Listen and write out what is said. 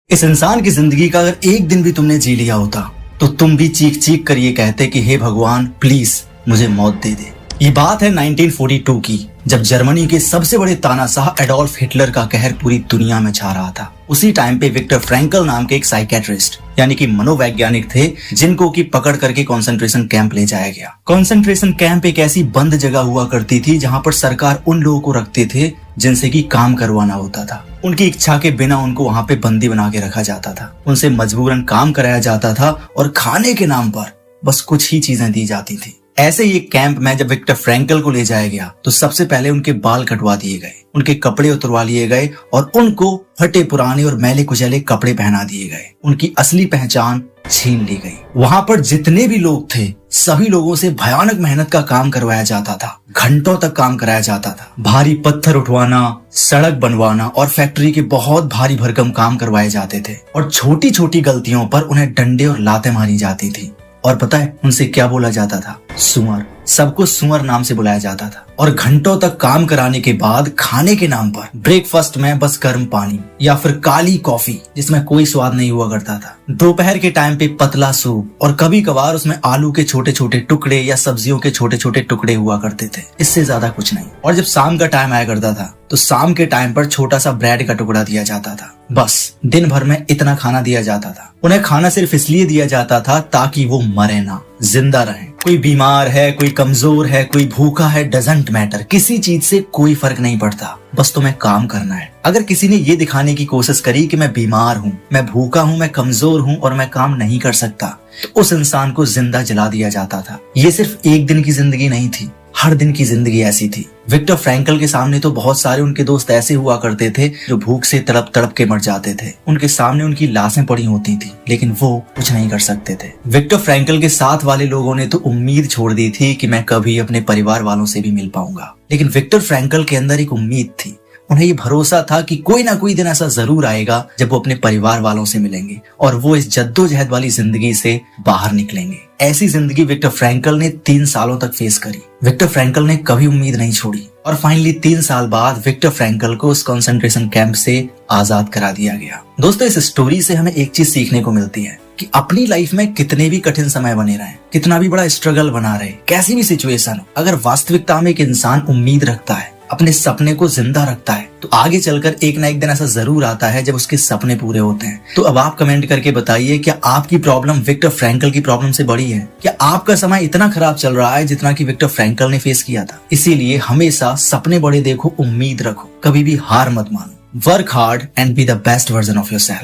इस इंसान की जिंदगी का अगर एक दिन भी तुमने जी लिया होता तो तुम भी चीख चीख कर ये कहते कि हे भगवान प्लीज मुझे मौत दे दे। ये बात है 1942 की, जब जर्मनी के सबसे बड़े तानाशाह एडोल्फ हिटलर का कहर पूरी दुनिया में छा रहा था। उसी टाइम पे विक्टर फ्रैंकल नाम के एक साइकेट्रिस्ट यानी कि मनोवैज्ञानिक थे जिनको की पकड़ करके कंसंट्रेशन कैंप ले जाया गया। कंसंट्रेशन कैंप एक ऐसी बंद जगह हुआ करती थी जहां पर सरकार उन लोगों को रखते थे जिनसे की काम करवाना होता था। उनकी इच्छा के बिना उनको वहां पे बंदी बना के रखा जाता था। उनसे मजबूरन काम कराया जाता था और खाने के नाम पर बस कुछ ही चीजें दी जाती थी। ऐसे ही एक कैंप में जब विक्टर फ्रैंकल को ले जाया गया तो सबसे पहले उनके बाल कटवा दिए गए, उनके कपड़े उतरवा लिए गए और उनको फटे पुराने और मैले कुचैले कपड़े पहना दिए गए। उनकी असली पहचान छीन ली गई। वहां पर जितने भी लोग थे सभी लोगों से भयानक मेहनत का काम करवाया जाता था। घंटों तक काम कराया जाता था। भारी पत्थर उठवाना, सड़क बनवाना और फैक्ट्री के बहुत भारी भरकम काम करवाए जाते थे और छोटी छोटी गलतियों पर उन्हें डंडे और लातें मारी जाती थी। और पता है उनसे क्या बोला जाता था? सुअर। सबको सुअर नाम से बुलाया जाता था। और घंटों तक काम कराने के बाद खाने के नाम पर ब्रेकफास्ट में बस गर्म पानी या फिर काली कॉफी जिसमें कोई स्वाद नहीं हुआ करता था। दोपहर के टाइम पे पतला सूप और कभी कभार उसमें आलू के छोटे छोटे टुकड़े या सब्जियों के छोटे छोटे टुकड़े हुआ करते थे, इससे ज्यादा कुछ नहीं। और जब शाम का टाइम आया करता था तो शाम के टाइम पर छोटा सा ब्रेड का टुकड़ा दिया जाता था। बस दिन भर में इतना खाना दिया जाता था। उन्हें खाना सिर्फ इसलिए दिया जाता था ताकि वो मरे ना, जिंदा रहें। कोई बीमार है, कोई कमजोर है, कोई भूखा है, डजंट मैटर, किसी चीज से कोई फर्क नहीं पड़ता, बस तुम्हें काम करना है। अगर किसी ने ये दिखाने की कोशिश करी कि मैं बीमार हूँ, मैं भूखा हूँ, मैं कमजोर हूँ और मैं काम नहीं कर सकता, तो उस इंसान को जिंदा जला दिया जाता था। ये सिर्फ एक दिन की जिंदगी नहीं थी, हर दिन की जिंदगी ऐसी थी। विक्टर फ्रैंकल के सामने तो बहुत सारे उनके दोस्त ऐसे हुआ करते थे जो भूख से तड़प तड़प के मर जाते थे। उनके सामने उनकी लाशें पड़ी होती थी लेकिन वो कुछ नहीं कर सकते थे। विक्टर फ्रैंकल के साथ वाले लोगों ने तो उम्मीद छोड़ दी थी कि मैं कभी अपने परिवार वालों से भी मिल पाऊंगा, लेकिन विक्टर फ्रैंकल के अंदर एक उम्मीद थी। उन्हें ये भरोसा था कि कोई ना कोई दिन ऐसा जरूर आएगा जब वो अपने परिवार वालों से मिलेंगे और वो इस जद्दोजहद वाली जिंदगी से बाहर निकलेंगे। ऐसी जिंदगी विक्टर फ्रैंकल ने 3 सालों तक फेस करी। विक्टर फ्रैंकल ने कभी उम्मीद नहीं छोड़ी और फाइनली 3 साल बाद विक्टर फ्रैंकल को उस कंसंट्रेशन कैंप से आजाद करा दिया गया। दोस्तों, इस स्टोरी से हमें एक चीज सीखने को मिलती है कि अपनी लाइफ में कितने भी कठिन समय बने रहे, कितना भी बड़ा स्ट्रगल बना रहे, कैसी भी सिचुएशन हो, अगर वास्तविकता में एक इंसान उम्मीद रखता है, अपने सपने को जिंदा रखता है, तो आगे चलकर एक ना एक दिन ऐसा जरूर आता है जब उसके सपने पूरे होते हैं। तो अब आप कमेंट करके बताइए, क्या आपकी प्रॉब्लम विक्टर फ्रैंकल की प्रॉब्लम से बड़ी है? क्या आपका समय इतना खराब चल रहा है जितना कि विक्टर फ्रैंकल ने फेस किया था? इसीलिए हमेशा सपने बड़े देखो, उम्मीद रखो, कभी भी हार मत मानो। Work hard and be the best version of yourself.